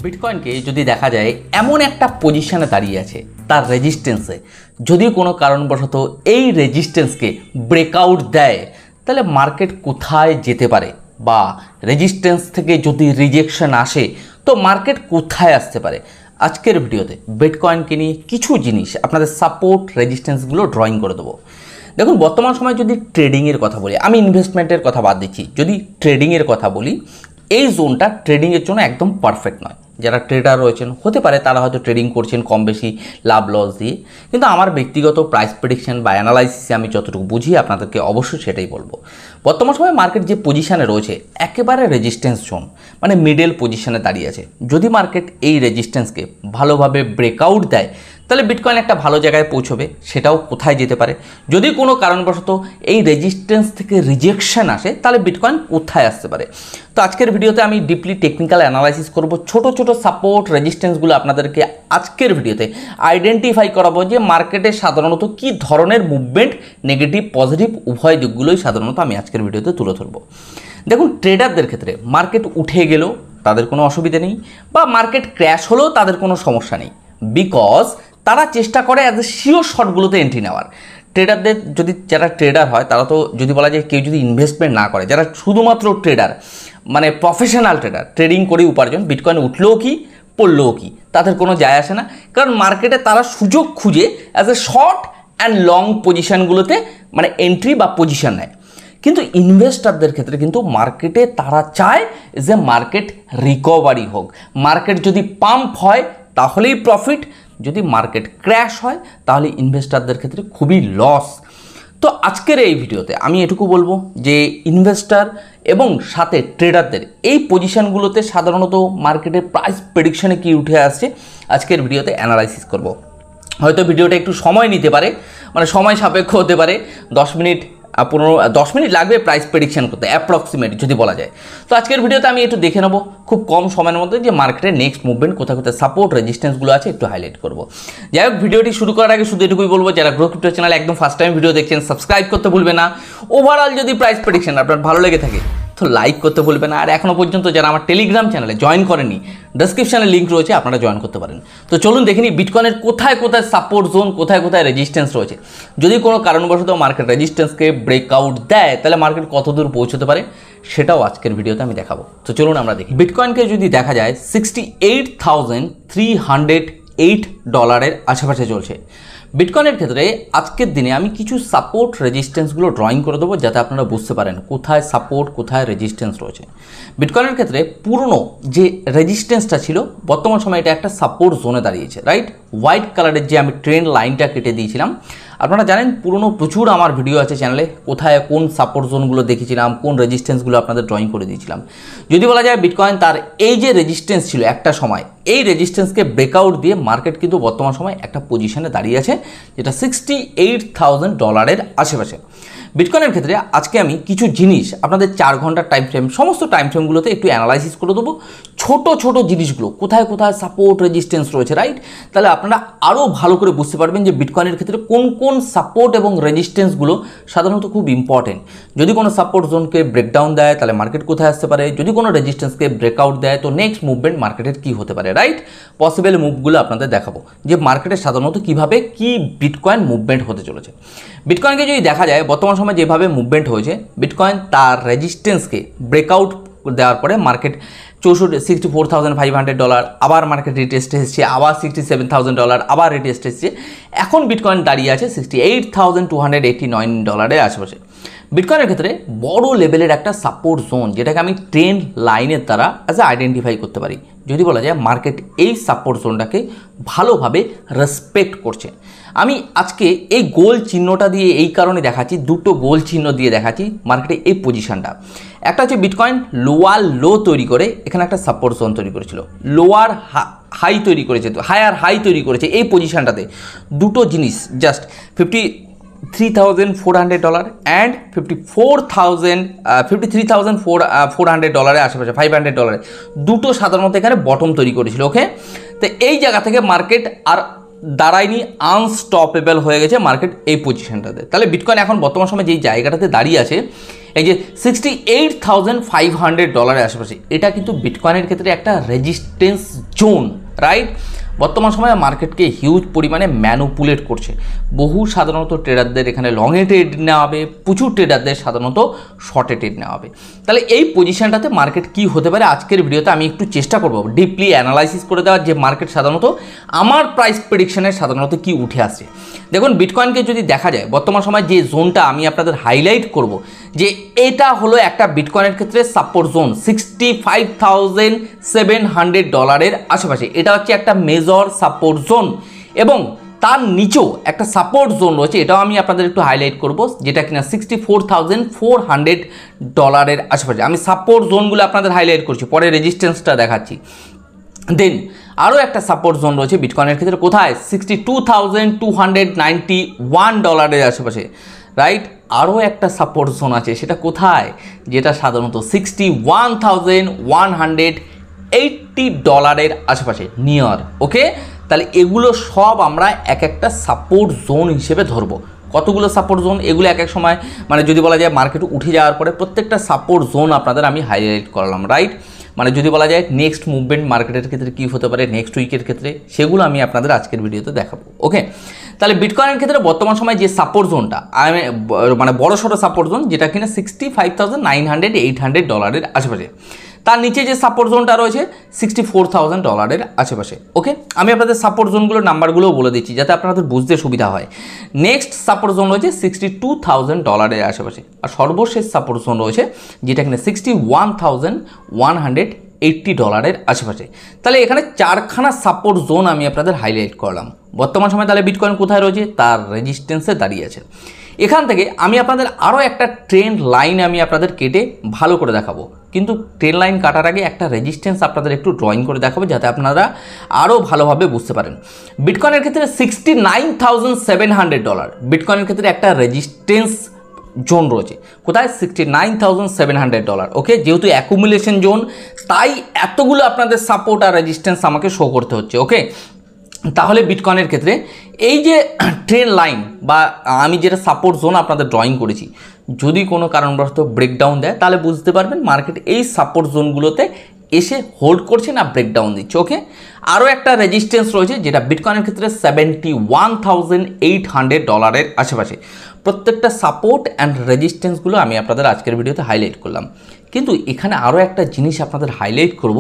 বিটকয়েনকে যদি দেখা যায় এমন একটা পজিশনে দাঁড়িয়ে আছে তার রেজিস্ট্যান্সে, যদি কোনো কারণবশত এই রেজিস্ট্যান্সকে ব্রেকআউট দেয় তাহলে মার্কেট কোথায় যেতে পারে, বা রেজিস্ট্যান্স থেকে যদি রিজেকশন আসে তো মার্কেট কোথায় আসতে পারে। আজকের ভিডিওতে বিটকয়েনকে নিয়ে কিছু জিনিস আপনাদের সাপোর্ট রেজিস্ট্যান্সগুলো ড্রয়িং করে দেবো। দেখুন, বর্তমান সময়ে যদি ট্রেডিংয়ের কথা বলি, আমি ইনভেস্টমেন্টের কথা বাদ দিচ্ছি, যদি ট্রেডিংয়ের কথা বলি, এই জোনটা ট্রেডিংয়ের জন্য একদম পারফেক্ট নয়। যারা ট্রেডার রয়েছেন হতে পারে তারা হয়তো ট্রেডিং করছেন কম বেশি লাভ লস দিয়ে, কিন্তু আমার ব্যক্তিগত প্রাইস প্রেডিকশন বা অ্যানালাইসিসে আমি যতটুকু বুঝি আপনাদেরকে অবশ্যই সেটাই বলবো। বর্তমান সময়ে মার্কেট যে পজিশানে রয়েছে একেবারে রেজিস্ট্যান্স জোন, মানে মিডল পজিশানে দাঁড়িয়ে আছে। যদি মার্কেট এই রেজিস্ট্যান্সকে ভালোভাবে ব্রেকআউট দেয় তাহলে বিটকয়েন একটা ভালো জায়গায় পৌঁছবে। সেটাও কোথায় যেতে পারে, যদি কোনো কারণবশত এই রেজিস্ট্যান্স থেকে রিজেকশন আসে তাহলে বিটকয়েন কোথায় আসতে পারে। তো আজকের ভিডিওতে আমি ডিপলি টেকনিক্যাল অ্যানালাইসিস করব, ছোট ছোট সাপোর্ট রেজিস্ট্যান্সগুলো আপনাদেরকে আজকের ভিডিওতে আইডেন্টিফাই করাবো যে মার্কেটে সাধারণত কী ধরনের মুভমেন্ট, নেগেটিভ পজিটিভ উভয় দিকগুলোই সাধারণত আমি আজকের ভিডিওতে তুলে ধরবো। দেখুন, ট্রেডারদের ক্ষেত্রে মার্কেট উঠে গেলেও তাদের কোনো অসুবিধা নেই, বা মার্কেট ক্র্যাশ হলেও তাদের কোনো সমস্যা নেই, বিকজ তারা চেষ্টা করে অ্যাজ এ শিওর শর্টগুলোতে এন্ট্রি নেওয়ার। ট্রেডারদের যদি যারা ট্রেডার হয় তারা তো, যদি বলা যায় কেউ যদি ইনভেস্টমেন্ট না করে, যারা শুধুমাত্র ট্রেডার মানে প্রফেশনাল ট্রেডার, ট্রেডিং করে উপার্জন, বিটকয়েন উঠলেও কি পড়লেও কি তাদের কোনো যায় আসে না, কারণ মার্কেটে তারা সুযোগ খুঁজে as a short and long পজিশানগুলোতে মানে এন্ট্রি বা পজিশান নেয়। কিন্তু ইনভেস্টারদের ক্ষেত্রে কিন্তু মার্কেটে তারা চায় যে মার্কেট রিকভারি হোক, মার্কেট যদি পাম্প হয় তাহলেই প্রফিট, যদি মার্কেট ক্র্যাশ হয় তাহলে ইনভেস্টারদের ক্ষেত্রে খুবই লস। তো আজকের এই ভিডিওতে আমি এটুকু বলবো যে ইনভেস্টার এবং সাথে ট্রেডারদের এই পজিশনগুলোতে সাধারণত মার্কেটের প্রাইস প্রেডিকশনে কী উঠে আসছে আজকের ভিডিওতে অ্যানালাইসিস করব। হয়তো ভিডিওটা একটু সময় নিতে পারে, মানে সময় সাপেক্ষ হতে পারে, 10 মিনিট লাগবে প্রাইস প্রেডিকশন করতে অ্যাপ্রক্সিমেট যদি বলা যায়। তো আজকের ভিডিওতে আমি একটু দেখে নেবো খুব কম সময়ের মধ্যে যে মার্কেটের নেক্সট মুভমেন্ট কোথায় কোথায় সাপোর্ট রেজিস্ট্যান্সগুলো আছে একটু হাইলাইট করবো। যাই হোক, ভিডিওটি শুরু করার আগে শুধু এটুকুই বলবো, যারা গ্রো ক্রিপ্টো চ্যানেলে একদম ফার্স্ট টাইম ভিডিও দেখছেন সাবস্ক্রাইব করতে ভুলবে না। ওভারঅল যদি প্রাইস প্রেডিকশন আপনার ভালো লেগে থাকে তো লাইক করতে ভুলবেন না। আর এখনও পর্যন্ত যারা আমার টেলিগ্রাম চ্যানেলে জয়েন করেনি, ডেসক্রিপশানে লিঙ্ক রয়েছে, আপনারা জয়েন করতে পারেন। তো চলুন দেখে নিই বিটকয়েনের কোথায় কোথায় সাপোর্ট জোন, কোথায় কোথায় রেজিস্ট্যান্স রয়েছে। যদি কোনো কারণবশত মার্কেট রেজিস্ট্যান্সকে ব্রেকআউট দেয় তাহলে মার্কেট কত দূর পৌঁছতে পারে সেটাও আজকের ভিডিওতে আমি দেখাবো। তো চলুন আমরা দেখি। বিটকয়েনকে যদি দেখা যায় $68,308 আশেপাশে চলছে। বিটকয়েনের ক্ষেত্রে আজকের দিনে আমি কিছু সাপোর্ট রেজিস্ট্যান্সগুলো ড্রয়িং করে দেবো যাতে আপনারা বুঝতে পারেন কোথায় সাপোর্ট কোথায় রেজিস্ট্যান্স রয়েছে। বিটকয়েনের ক্ষেত্রে পুরনো যে রেজিস্ট্যান্সটা ছিল বর্তমান সময়ে এটা একটা সাপোর্ট জোনে দাঁড়িয়েছে, রাইট। হোয়াইট কালারের যে আমি ট্রেন্ড লাইনটা কেটে দিয়েছিলাম, আপনারা জানেন পুরনো প্রচুর আমার ভিডিও আছে চ্যানেলে, কোথায় কোন সাপোর্ট জোনগুলো দেখেছিলাম, কোন রেজিস্ট্যান্সগুলো আপনাদের ড্রয়িং করে দিয়েছিলাম। যদি বলা যায় বিটকয়েন তার এই যে রেজিস্ট্যান্স ছিল একটা সময়, এই রেজিস্ট্যান্সকে ব্রেকআউট দিয়ে মার্কেট কিন্তু বর্তমান সময় একটা পজিশনে দাঁড়িয়ে আছে যেটা $68,000 আশেপাশে। বিটকয়েনের ক্ষেত্রে আজকে আমি কিছু জিনিস আপনাদের 4 ঘন্টার টাইম ফ্রেম, সমস্ত টাইম ফ্রেমগুলোতে একটু অ্যানালাইসিস করে দেবো, ছোট ছোট জিনিসগুলো কোথায় কোথায় সাপোর্ট রেজিস্ট্যান্স রয়েছে, রাইট। তাহলে আপনারা আরও ভালো করে বুঝতে পারবেন যে বিটকয়েনের ক্ষেত্রে কোন কোন সাপোর্ট এবং রেজিস্ট্যান্সগুলো সাধারণত খুব ইম্পর্টেন্ট। যদি কোনো সাপোর্ট জোনকে ব্রেকডাউন দেয় তাহলে মার্কেট কোথায় আসতে পারে, যদি কোনো রেজিস্ট্যান্সকে ব্রেকআউট দেয় তো নেক্সট মুভমেন্ট মার্কেটের কী হতে পারে, রাইট। পসিবল মুভগুলো আপনাদের দেখাবো যে মার্কেটে সাধারণত কীভাবে কি বিটকয়েন মুভমেন্ট হতে চলেছে। বিটকয়েনকে যদি দেখা যায় বর্তমান সময়ে যেভাবে মুভমেন্ট হয়েছে, বিটকয়েন তার রেজিস্ট্যান্সকে ব্রেকআউট দেওয়ার পরে মার্কেট $64,500, আবার মার্কেট রিটেস্ট এসেছে, আবার $67,000, আবার রিটেস্ট এসেছে। এখন বিটকয়েন দাঁড়িয়ে আছে $68,289 আশেপাশে। বিটকয়েনের ক্ষেত্রে বড় লেভেলের একটা সাপোর্ট জোন যেটাকে আমি ট্রেন্ড লাইনের দ্বারা অ্যাজ এ আইডেন্টিফাই করতে পারি। যদি বলা যায় মার্কেট এই সাপোর্ট জোনটাকে ভালোভাবে রেসপেক্ট করছে। আমি আজকে এই গোল চিহ্নটা দিয়ে এই কারণে দেখাচ্ছি, দুটো গোল চিহ্ন দিয়ে দেখাচ্ছি মার্কেটে এই পজিশনটা। একটা হচ্ছে বিটকয়েন লোয়ার লো তৈরি করে এখানে একটা সাপোর্ট জোন তৈরি করেছিল, লোয়ার হাই তৈরি করেছে, তো হায়ার হাই তৈরি করেছে এই পজিশনটাতে। দুটো জিনিস জাস্ট $53,400 অ্যান্ড $53,400 আশেপাশে, $500 দুটো সাধারণত এখানে বটম তৈরি করেছিল, ওকে। তো এই জায়গা থেকে মার্কেট আর দাঁড়ায়নি, আনস্টপেবল হয়ে গেছে মার্কেট এই পজিশনটাতে। তাহলে বিটকয়েন এখন বর্তমান সময়ে যেই জায়গাটাতে দাঁড়িয়ে আছে এই যে $68,500 আশেপাশে, এটা কিন্তু বিটকয়েনের ক্ষেত্রে একটা রেজিস্ট্যান্স জোন, রাইট? বর্তমান সময়ে মার্কেটকে হিউজ পরিমাণে ম্যানুপুলেট করছে। বহু সাধারণত ট্রেডারদের এখানে লংয়ে ট্রেড নেওয়া হবে, প্রচুর ট্রেডারদের সাধারণত শর্টে ট্রেড নেওয়া হবে। তাহলে এই পজিশনটাতে মার্কেট কি হতে পারে, আজকের ভিডিওতে আমি একটু চেষ্টা করব ডিপলি অ্যানালাইসিস করে দেওয়ার, যে মার্কেট সাধারণত আমার প্রাইস প্রেডিকশনের সাধারণত কি উঠে আসছে। দেখুন, বিটকয়েনকে যদি দেখা যায় বর্তমান সময় যে জোনটা আমি আপনাদের হাইলাইট করব, যে এটা হলো একটা বিটকয়েনের ক্ষেত্রে সাপোর্ট জোন $65,700 আশেপাশে। এটা হচ্ছে একটা মেজর সাপোর্ট জোন, এবং তার নিচেও একটা সাপোর্ট জোন রয়েছে, এটাও আমি আপনাদের একটু হাইলাইট করব, যেটা কিনা $64,400 আশেপাশে। আমি সাপোর্ট জোনগুলো আপনাদের হাইলাইট করছি, পরে রেজিস্ট্যান্সটা দেখাচ্ছি। দেন আরও একটা সাপোর্ট জোন রয়েছে বিটকয়েনের ক্ষেত্রে, কোথায়? $62,291 আশেপাশে, রাইট? আরও একটা সাপোর্ট জোন আছে, সেটা কোথায়? যেটা সাধারণত $61,180 আশেপাশে, নিয়ার। ওকে, তাহলে এগুলো সব আমরা এক একটা সাপোর্ট জোন হিসেবে ধরবো। কতগুলো সাপোর্ট জোন, এগুলো এক এক সময় মানে যদি বলা যায় মার্কেট উঠে যাওয়ার পরে প্রত্যেকটা সাপোর্ট জোন আপনাদের আমি হাইলাইট করলাম, রাইট? মানে যদি বলা যায় নেক্সট মুভমেন্ট মার্কেটের ক্ষেত্রে কী হতে পারে নেক্সট উইকের ক্ষেত্রে, সেগুলো আমি আপনাদের আজকের ভিডিওতে দেখাবো। ওকে, তাহলে বিটকয়েনের ক্ষেত্রে বর্তমান সময় যে সাপোর্ট জোনটা মানে বড় সড়ো সাপোর্ট জোন, যেটা কিনা $65,900-800 আশেপাশে। তার নিচে যে সাপোর্ট জোনটা রয়েছে $64,000 আশেপাশে। ওকে, আমি আপনাদের সাপোর্ট জোনগুলোর নাম্বারগুলোও বলে দিচ্ছি যাতে আপনাদের বুঝতে সুবিধা হয়। নেক্সট সাপোর্ট জোন রয়েছে $62,000 আশেপাশে, আর সর্বশেষ সাপোর্ট জোন রয়েছে যেটা কিনা $61,180 আশেপাশে। তাহলে এখানে চারখানা সাপোর্ট জোন আমি আপনাদের হাইলাইট করলাম বর্তমান সময়। তাহলে বিটকয়েন কোথায় রয়েছে? তার রেজিস্ট্যান্সে দাঁড়িয়ে আছে। এখান থেকে আমি আপনাদের আরও একটা ট্রেন্ড লাইন আমি আপনাদের কেটে ভালো করে দেখাবো, কিন্তু ট্রেন্ড লাইন কাটার আগে একটা রেজিস্ট্যান্স আপনাদের একটু ড্রয়িং করে দেখাবো যাতে আপনারা আরও ভালোভাবে বুঝতে পারেন। বিটকয়েনের ক্ষেত্রে $69,700, বিটকয়েনের ক্ষেত্রে একটা রেজিস্ট্যান্স জোন রয়েছে, কোথায়? $69,700। ওকে, যেহেতু অ্যাকুমুলেশন জোন, তাই এতগুলো আপনাদের সাপোর্ট আর রেজিস্ট্যান্স আমাকে শো করতে হচ্ছে। ওকে, তাহলে বিটকয়েনের ক্ষেত্রে এই যে ট্রেন্ড লাইন বা আমি যেটা সাপোর্ট জোন আপনাদের ড্রয়িং করেছি, যদি কোনো কারণবশত ব্রেকডাউন দেয় তাহলে বুঝতে পারবেন মার্কেট এই সাপোর্ট জোনগুলোতে এসে হোল্ড করছে না ব্রেকডাউন দিচ্ছে। ওকে, আরও একটা রেজিস্ট্যান্স রয়েছে যেটা বিটকয়েনের ক্ষেত্রে $71,800 আশেপাশে। প্রত্যেকটা সাপোর্ট অ্যান্ড রেজিস্ট্যান্সগুলো আমি আপনাদের আজকের ভিডিওতে হাইলাইট করলাম, কিন্তু এখানে আরও একটা জিনিস আপনাদের হাইলাইট করব,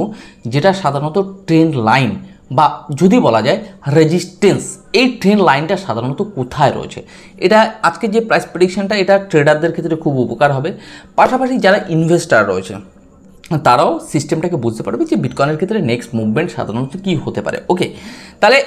যেটা সাধারণত ট্রেন্ড লাইন বা যদি বলা যায় রেজিস্ট্যান্স, এই ট্রেন্ড লাইনটা সাধারণত কোথায় রয়েছে। এটা আজকে যে প্রাইস প্রেডিকশনটা, এটা ট্রেডারদের ক্ষেত্রে খুব উপকার হবে, পাশাপাশি যারা ইনভেস্টার রয়েছে তারাও সিস্টেমটাকে বুঝতে পারবে যে বিটকয়েনের ক্ষেত্রে নেক্সট মুভমেন্ট সাধারণত কী হতে পারে। ওকে, তাহলে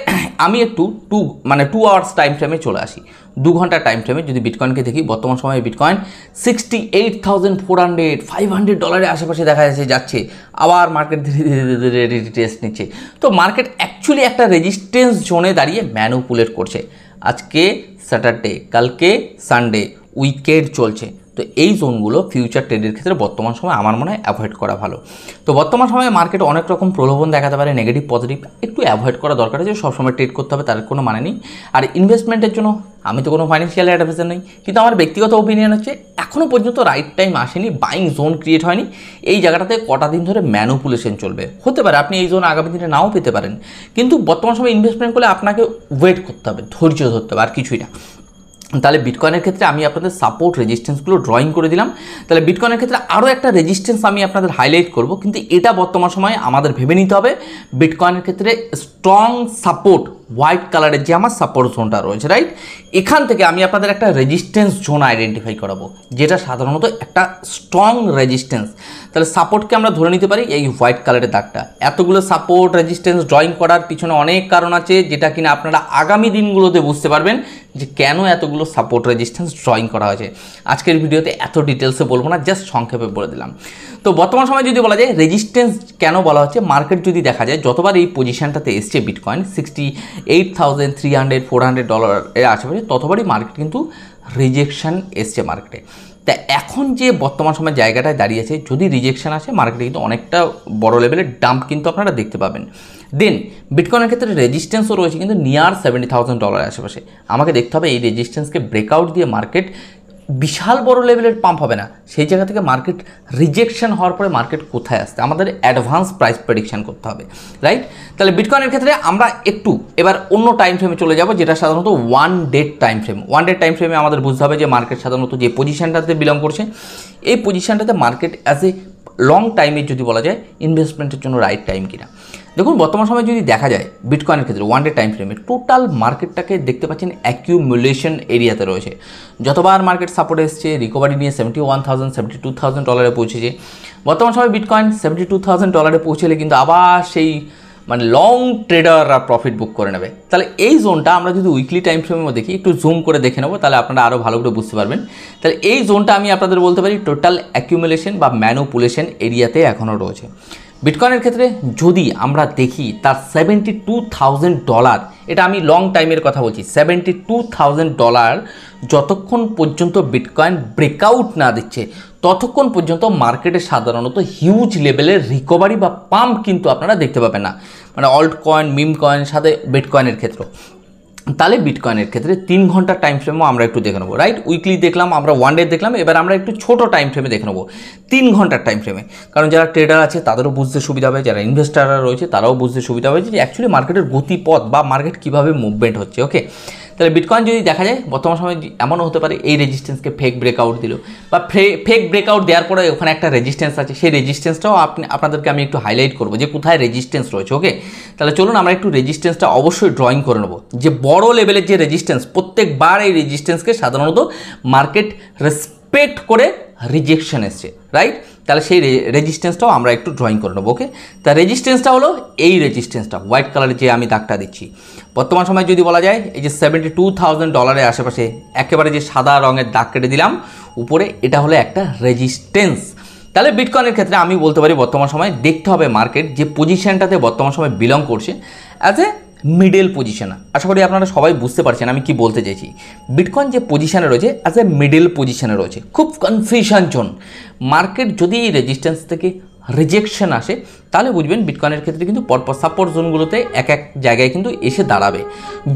আমি একটু 2 আওয়ার্স টাইম ফ্রেমে চলে আসি। 2 ঘন্টার টাইম ফ্রেমে যদি বিটকয়েনকে দেখি, বর্তমান সময়ে বিটকয়েন $68,500 আশেপাশে দেখা যাচ্ছে। আবার মার্কেট ধীরে ধীরে রিটেস্ট নিচ্ছে। তো মার্কেট অ্যাকচুয়ালি একটা রেজিস্ট্যান্স জোনে দাঁড়িয়ে ম্যানুপুলেট করছে। আজকে স্যাটারডে, কালকে সানডে, উইকেন্ড চলছে, তো এই জোনগুলো ফিউচার ট্রেডের ক্ষেত্রে বর্তমান সময় আমার মনে হয় অ্যাভয়েড করা ভালো। তো বর্তমান সময়ে মার্কেট অনেক রকম প্রলোভন দেখাতে পারে, নেগেটিভ পজিটিভ একটু অ্যাভয়েড করা দরকার আছে। সবসময় ট্রেড করতে হবে তার কোনো মানে নেই। আর ইনভেস্টমেন্টের জন্য আমি তো কোনো ফাইন্যান্সিয়াল অ্যাডভাইজার নই, কিন্তু আমার ব্যক্তিগত ওপিনিয়ন হচ্ছে এখনও পর্যন্ত রাইট টাইম আসেনি, বাইং জোন ক্রিয়েট হয়নি। এই জায়গাটাতে কটা দিন ধরে ম্যানুপুলেশন চলবে, হতে পারে আপনি এই জোন আগামী দিনে নাও পেতে পারেন, কিন্তু বর্তমান সময় ইনভেস্টমেন্ট করলে আপনাকে ওয়েট করতে হবে, ধৈর্য ধরতে হবে, আর কিছুই না। তাহলে বিটকয়েনের ক্ষেত্রে আমি আপনাদের সাপোর্ট রেজিস্ট্যান্সগুলো ড্রয়িং করে দিলাম। তাহলে বিটকয়েনের ক্ষেত্রে আরও একটা রেজিস্ট্যান্স আমি আপনাদের হাইলাইট করব, কিন্তু এটা বর্তমান সময়ে আমাদের ভেবে নিতে হবে বিটকয়েনের ক্ষেত্রে স্ট্রং সাপোর্ট হোয়াইট কালারের যে আমার সাপোর্ট জোনটা রয়েছে, রাইট? এখান থেকে আমি আপনাদের একটা রেজিস্ট্যান্স জোন আইডেন্টিফাই করাবো, যেটা সাধারণত একটা স্ট্রং রেজিস্ট্যান্স। তাহলে সাপোর্টকে আমরা ধরে নিতে পারি এই হোয়াইট কালারের দাগটা। এতগুলো সাপোর্ট রেজিস্ট্যান্স ড্রয়িং করার পিছনে অনেক কারণ আছে, যেটা কিনা আপনারা আগামী দিনগুলোতে বুঝতে পারবেন যে কেন এতগুলো সাপোর্ট রেজিস্ট্যান্স ড্রয়িং করা হয়েছে। আজকের ভিডিওতে এত ডিটেলসে বলবো না, জাস্ট সংক্ষেপে বলে দিলাম। তো বর্তমান সময় যদি বলা যায় রেজিস্ট্যান্স কেন বলা হচ্ছে, মার্কেট যদি দেখা যায় যতবার এই পজিশনটাতে এসছে বিটকয়েন $68,300-400 এর আশেপাশে, ততবারই মার্কেট কিন্তু রিজেকশন এসছে মার্কেটে। তা এখন যে বর্তমান সময় জায়গাটায় দাঁড়িয়েছে, যদি রিজেকশন আসে মার্কেটে কিন্তু অনেকটা বড় লেভেলের ডাম্প কিন্তু আপনারা দেখতে পাবেন। দেন বিটকয়েনের ক্ষেত্রে রেজিস্ট্যান্সও রয়েছে কিন্তু নিয়ার $70,000 আশেপাশে। আমাকে দেখতে হবে এই রেজিস্ট্যান্সকে ব্রেকআউট দিয়ে মার্কেট বিশাল বড় লেভেলের পাম্প হবে না, সেই জায়গা থেকে মার্কেট রিজেকশন হওয়ার পরে মার্কেট কোথায় আসছে আমাদের অ্যাডভান্স প্রাইস প্রেডিকশন করতে হবে, রাইট? তাহলে বিটকয়েনের ক্ষেত্রে আমরা একটু এবার অন্য টাইম ফ্রেমে চলে যাব, যেটা সাধারণত 1 day time frame. 1 day time ফ্রেমে আমাদের বুঝতে হবে যে মার্কেট সাধারণত যে পজিশনটাতে বিলং করছে, এই পজিশনটাতে মার্কেট অ্যাজ এ লং টাইমে যদি বলা যায় ইনভেস্টমেন্টের জন্য রাইট টাইম কিনা। দেখুন বর্তমান সময়ে যদি দেখা যায় বিটকয়েনের ক্ষেত্রে 1 ডে টাইম ফ্রেমে টোটাল মার্কেটটাকে দেখতে পাচ্ছেন অ্যাকিউমুলেশন এরিয়াতে রয়েছে। যতবার মার্কেট সাপোর্ট এসছে রিকভারি নিয়ে $71,000 $72,000 পৌঁছেছে। বর্তমান সময়ে বিটকয়েন $72,000 পৌঁছলে কিন্তু আবার সেই মানে লং ট্রেডাররা প্রফিট বুক করে নেবে। তাহলে এই জোনটা আমরা যদি উইকলি টাইম ফ্রেমে দেখি, একটু জুম করে দেখে নেবো, তাহলে আপনারা আরও ভালো করে বুঝতে পারবেন। তাহলে এই জোনটা আমি আপনাদের বলতে পারি টোটাল অ্যাকিউমুলেশন বা ম্যানুপুলেশন এরিয়াতে এখনও রয়েছে। বিটকয়েনের ক্ষেত্রে যদি আমরা দেখি তার $72,000, এটা আমি লং টাইমের কথা বলছি, $72,000 যতক্ষণ পর্যন্ত বিটকয়েন ব্রেকআউট না দিচ্ছে ততক্ষণ পর্যন্ত মার্কেটে সাধারণত হিউজ লেভেলের রিকভারি বা পাম্প কিন্তু আপনারা দেখতে পাবেন না, মানে অল্ট কয়েন, মিম কয়েন সাথে বিটকয়েনের ক্ষেত্রে। তাহলে বিটকয়েনের ক্ষেত্রে 3 ঘন্টার টাইম ফ্রেমও আমরা একটু দেখে নেবো, রাইট? উইকলি দেখলাম, আমরা 1 ডে দেখলাম, এবার আমরা একটু ছোট টাইম ফ্রেমে দেখে নেবো 3 ঘন্টার টাইম ফ্রেমে। কারণ যারা ট্রেডার আছে তাদেরও বুঝতে সুবিধা হবে, যারা ইনভেস্টাররা রয়েছে তারাও বুঝতে সুবিধা হবে যে অ্যাকচুয়ালি মার্কেটের গতিপথ বা মার্কেট কীভাবে মুভমেন্ট হচ্ছে। ওকে, তাহলে বিটকয়েন যদি দেখা যায় বর্তমান সময়ে এমনও হতে পারে এই রেজিস্ট্যান্সকে ফেক ব্রেকআউট দিল, বা ফেক ব্রেকআউট দেওয়ার পরে ওখানে একটা রেজিস্ট্যান্স আছে, সেই রেজিস্ট্যান্সটাও আপনাদেরকে আমি একটু হাইলাইট করবো যে কোথায় রেজিস্ট্যান্স রয়েছে। ওকে, তাহলে চলুন আমরা একটু রেজিস্ট্যান্সটা অবশ্যই ড্রয়িং করে নেবো, যে বড় লেভেলের যে রেজিস্ট্যান্স, প্রত্যেকবার এই রেজিস্ট্যান্সকে সাধারণত মার্কেট রেসপেক্ট করে রিজেকশন এসছে, রাইট? তাহলে সেই রেজিস্ট্যান্সটাও আমরা একটু ড্রয়িং করে নেবো। ওকে, তা রেজিস্ট্যান্সটা হলো এই রেজিস্ট্যান্সটা, হোয়াইট কালারের যে আমি দাগটা দিচ্ছি। বর্তমান সময় যদি বলা যায় এই যে $72,000 আশেপাশে একেবারে যে সাদা রঙের দাগ কেটে দিলাম উপরে, এটা হলো একটা রেজিস্ট্যান্স। তাহলে বিটকয়েনের ক্ষেত্রে আমি বলতে পারি বর্তমান সময় দেখতে হবে মার্কেট যে পজিশনটাতে বর্তমান সময় বিলং করছে অ্যাজ এ মিডল পজিশন। আশা করি আপনারা সবাই বুঝতে পারছেন আমি কি বলতে চাইছি। বিটকয়েন যে পজিশনে রয়েছে অ্যাজ এ মিডল পজিশনে রয়েছে, খুব কনফিউশন জোন। মার্কেট যদি এই রেজিস্ট্যান্স থেকে রিজেকশন আসে তাহলে বুঝবেন বিটকয়েনের ক্ষেত্রে কিন্তু পরপর সাপোর্ট জোনগুলোতে এক এক জায়গায় কিন্তু এসে দাঁড়াবে।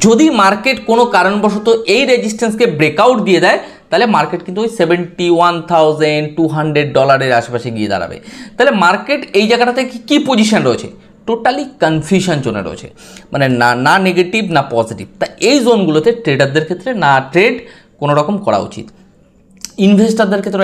যদি মার্কেট কোনো কারণবশত এই রেজিস্ট্যান্সকে ব্রেকআউট দিয়ে দেয় তাহলে মার্কেট কিন্তু ওই $71,200 আশেপাশে গিয়ে দাঁড়াবে। তাহলে মার্কেট এই জায়গাটাতে কি পজিশন রয়েছে, টোটালি কনফিউশন জোনে রয়েছে, মানে না নেগেটিভ না পজিটিভ। তা এই জোনগুলোতে ট্রেডারদের ক্ষেত্রে না ট্রেড কোনো রকম করা উচিত। ইনভেস্টারদের ক্ষেত্রে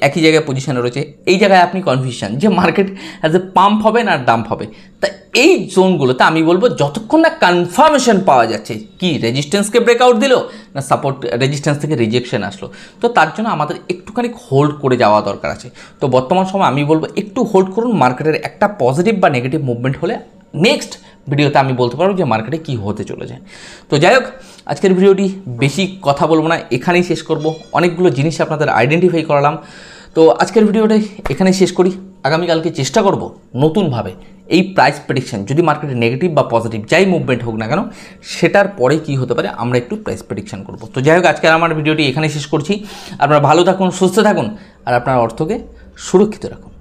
একই জায়গায় পজিশনে রয়েছে, এই জায়গায় আপনি কনফিউশন যে মার্কেট অ্যাজ এ পাম্প হবে না ডাম্প হবে। তা এই জোনগুলোতে আমি বলবো যতক্ষণ না কনফার্মেশন পাওয়া যাচ্ছে কি রেজিস্ট্যান্সকে ব্রেকআউট দিল না সাপোর্ট রেজিস্ট্যান্স থেকে রিজেকশন আসলো, তো তার জন্য আমাদের একটুখানি হোল্ড করে যাওয়া দরকার আছে। তো বর্তমান সময় আমি বলবো একটু হোল্ড করুন, মার্কেটের একটা পজিটিভ বা নেগেটিভ মুভমেন্ট হলে নেক্সট ভিডিওতে আমি বলতে পারবো যে মার্কেটে কী হতে চলেছে। তো যাই হোক, আজকের ভিডিওটি বেশি কথা বলবো না, এখানেই শেষ করব। অনেকগুলো জিনিস আপনাদের আইডেন্টিফাই করালাম, তো আজকের ভিডিওটাই এখানেই শেষ করি। আগামীকালকে চেষ্টা করব নতুনভাবে এই প্রাইস প্রেডিকশন, যদি মার্কেটে নেগেটিভ বা পজিটিভ যাই মুভমেন্ট হোক না কেন সেটার পরে কি হতে পারে আমরা একটু প্রাইস প্রেডিকশন করব। তো যাই হোক, আজকে আমার ভিডিওটি এখানেই শেষ করছি। আপনারা ভালো থাকুন, সুস্থ থাকুন, আর আপনার অর্থকে সুরক্ষিত রাখুন।